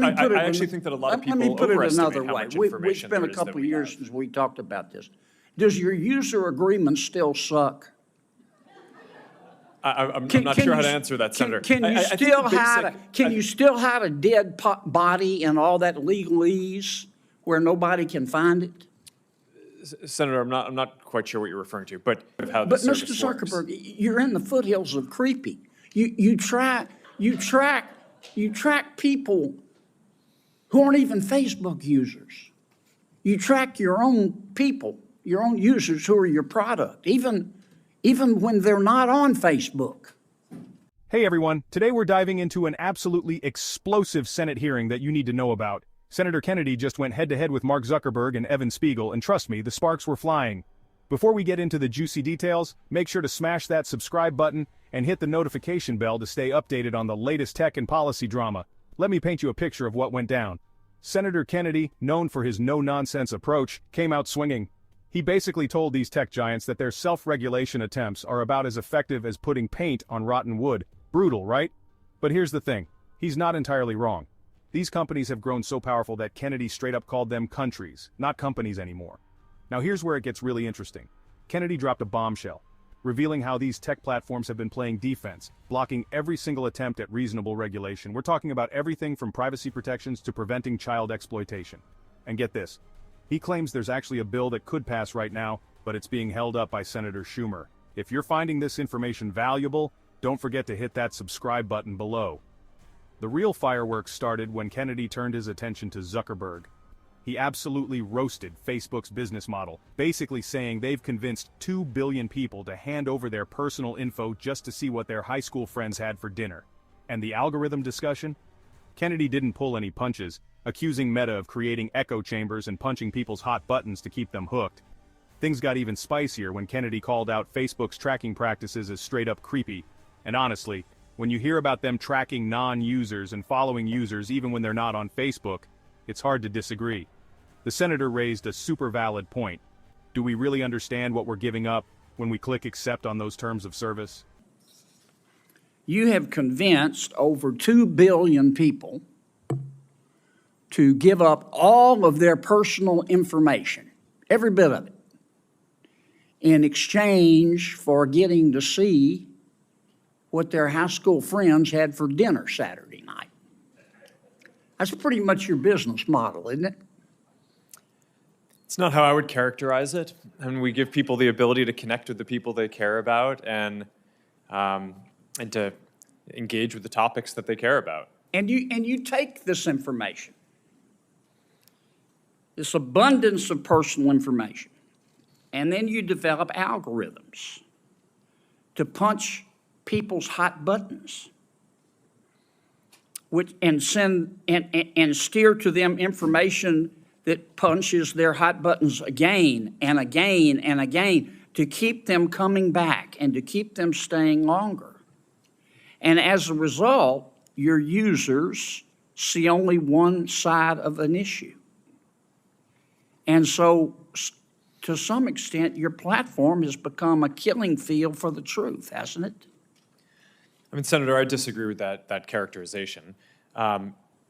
I actually think that a lot of people Let me put it overestimate another how way. much We've information been there a is that couple of we years have. since we talked about this. Does your user agreement still suck? I'm not sure how to answer that, Senator. Can you still hide a dead body and all that legalese where nobody can find it? Senator, I'm not quite sure what you're referring to, but how the But service Mr. works. Zuckerberg, you're in the foothills of creepy. You track people who aren't even Facebook users. You track your own people, your own users who are your product, even when they're not on Facebook. Hey everyone, today we're diving into an absolutely explosive Senate hearing that you need to know about. Senator Kennedy just went head-to-head with Mark Zuckerberg and Evan Spiegel, and trust me, the sparks were flying. Before we get into the juicy details, make sure to smash that subscribe button and hit the notification bell to stay updated on the latest tech and policy drama. Let me paint you a picture of what went down. Senator Kennedy, known for his no-nonsense approach, came out swinging. He basically told these tech giants that their self-regulation attempts are about as effective as putting paint on rotten wood. Brutal, right? But here's the thing. He's not entirely wrong. These companies have grown so powerful that Kennedy straight up called them countries, not companies anymore. Now here's where it gets really interesting. Kennedy dropped a bombshell, revealing how these tech platforms have been playing defense, blocking every single attempt at reasonable regulation. We're talking about everything from privacy protections to preventing child exploitation. And get this. He claims there's actually a bill that could pass right now, but it's being held up by Senator Schumer. If you're finding this information valuable, don't forget to hit that subscribe button below. The real fireworks started when Kennedy turned his attention to Zuckerberg. He absolutely roasted Facebook's business model, basically saying they've convinced 2 billion people to hand over their personal info just to see what their high school friends had for dinner. And the algorithm discussion? Kennedy didn't pull any punches, accusing Meta of creating echo chambers and punching people's hot buttons to keep them hooked. Things got even spicier when Kennedy called out Facebook's tracking practices as straight up creepy. And honestly, when you hear about them tracking non-users and following users even when they're not on Facebook, it's hard to disagree. The senator raised a super valid point. Do we really understand what we're giving up when we click accept on those terms of service? You have convinced over 2 billion people to give up all of their personal information, every bit of it, in exchange for getting to see what their high school friends had for dinner Saturday night. That's pretty much your business model, isn't it? It's not how I would characterize it. And we give people the ability to connect with the people they care about and to engage with the topics that they care about. And you take this information, this abundance of personal information, and then you develop algorithms to punch people's hot buttons, and send and steer to them information that punches their hot buttons again and again and again to keep them coming back and to keep them staying longer. And as a result, your users see only one side of an issue. And so, to some extent, your platform has become a killing field for the truth, hasn't it? I mean, Senator, I disagree with that characterization.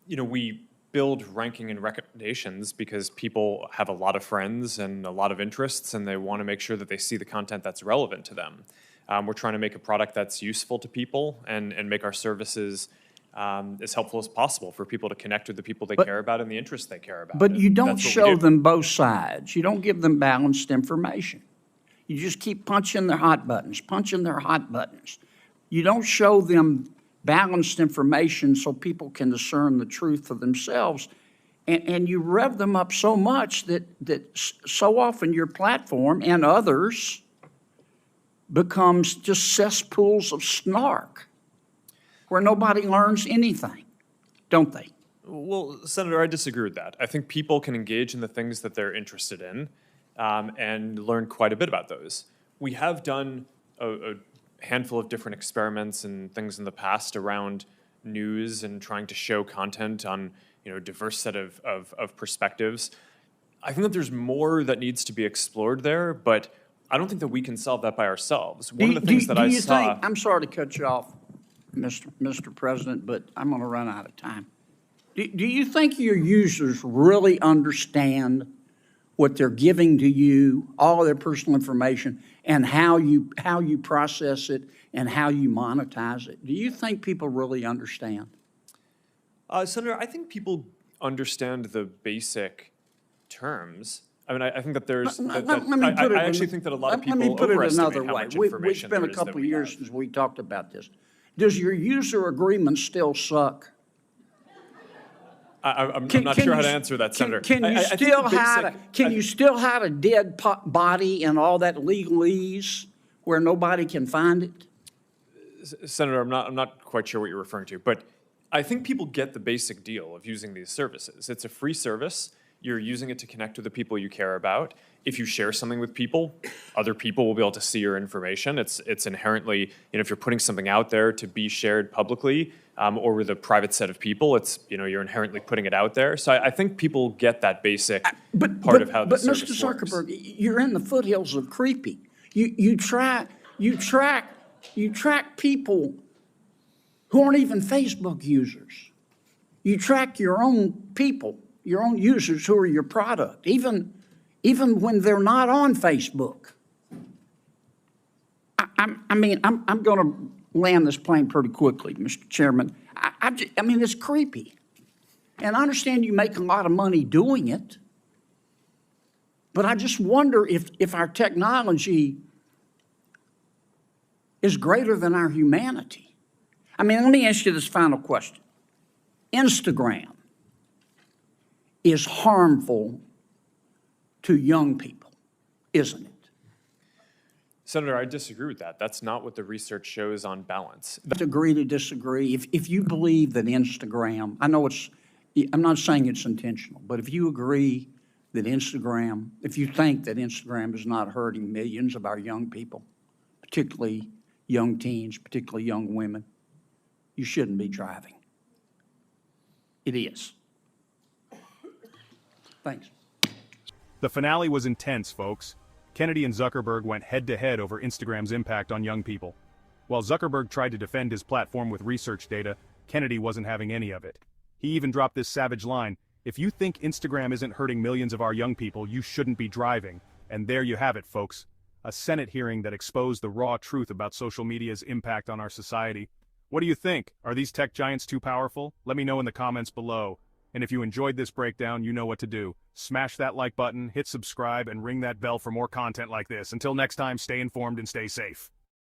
We build ranking and recommendations because people have a lot of friends and a lot of interests, and they want to make sure that they see the content that's relevant to them. We're trying to make a product that's useful to people and make our services as helpful as possible for people to connect with the people they care about and the interests they care about. But you don't show them both sides. You don't give them balanced information. You just keep punching their hot buttons, punching their hot buttons. You don't show them balanced information so people can discern the truth for themselves. And you rev them up so much that so often your platform and others becomes just cesspools of snark where nobody learns anything, don't they? Well, Senator, I disagree with that. I think people can engage in the things that they're interested in and learn quite a bit about those. We have done a handful of different experiments and things in the past around news and trying to show content on a diverse set of perspectives. I think that there's more that needs to be explored there, but I don't think that we can solve that by ourselves. One of the things that I saw... I'm sorry to cut you off, Mr. President, but I'm going to run out of time. Do you think your users really understand what they're giving to you, all of their personal information, and how you process it and how you monetize it? Do you think people really understand? Senator, I think people understand the basic terms. I mean, I think that there's. I actually think that a lot of people overestimate how much information It's been a couple of years since we talked about this. Does your user agreement still suck? I'm not sure how to answer that, Senator. Can you still hide a dead body and all that legalese where nobody can find it? Senator, I'm not quite sure what you're referring to, but I think people get the basic deal of using these services. It's a free service. You're using it to connect with the people you care about. If you share something with people, other people will be able to see your information. It's inherently, if you're putting something out there to be shared publicly or with a private set of people, it's, you're inherently putting it out there. So I think people get that basic part of how the service works. But Mr. Zuckerberg, you're in the foothills of creepy. You track people who aren't even Facebook users. You track your own people, your own users who are your product, even when they're not on Facebook. I'm going to land this plane pretty quickly, Mr. Chairman. I mean, it's creepy. And I understand you make a lot of money doing it, but I just wonder if our technology is greater than our humanity. I mean, let me ask you this final question. Instagram is harmful to young people, isn't it? Senator, I disagree with that. That's not what the research shows on balance. Agree to disagree. If you believe that Instagram, I'm not saying it's intentional, but if you agree that if you think that Instagram is not hurting millions of our young people, particularly young teens, particularly young women, you shouldn't be driving. It is. Thanks. The finale was intense, folks. Kennedy and Zuckerberg went head-to-head over Instagram's impact on young people. While Zuckerberg tried to defend his platform with research data, Kennedy wasn't having any of it. He even dropped this savage line, "If you think Instagram isn't hurting millions of our young people, you shouldn't be driving." And there you have it, folks. A Senate hearing that exposed the raw truth about social media's impact on our society. What do you think? Are these tech giants too powerful? Let me know in the comments below. And if you enjoyed this breakdown, you know what to do. Smash that like button, hit subscribe, and ring that bell for more content like this. Until next time, stay informed and stay safe.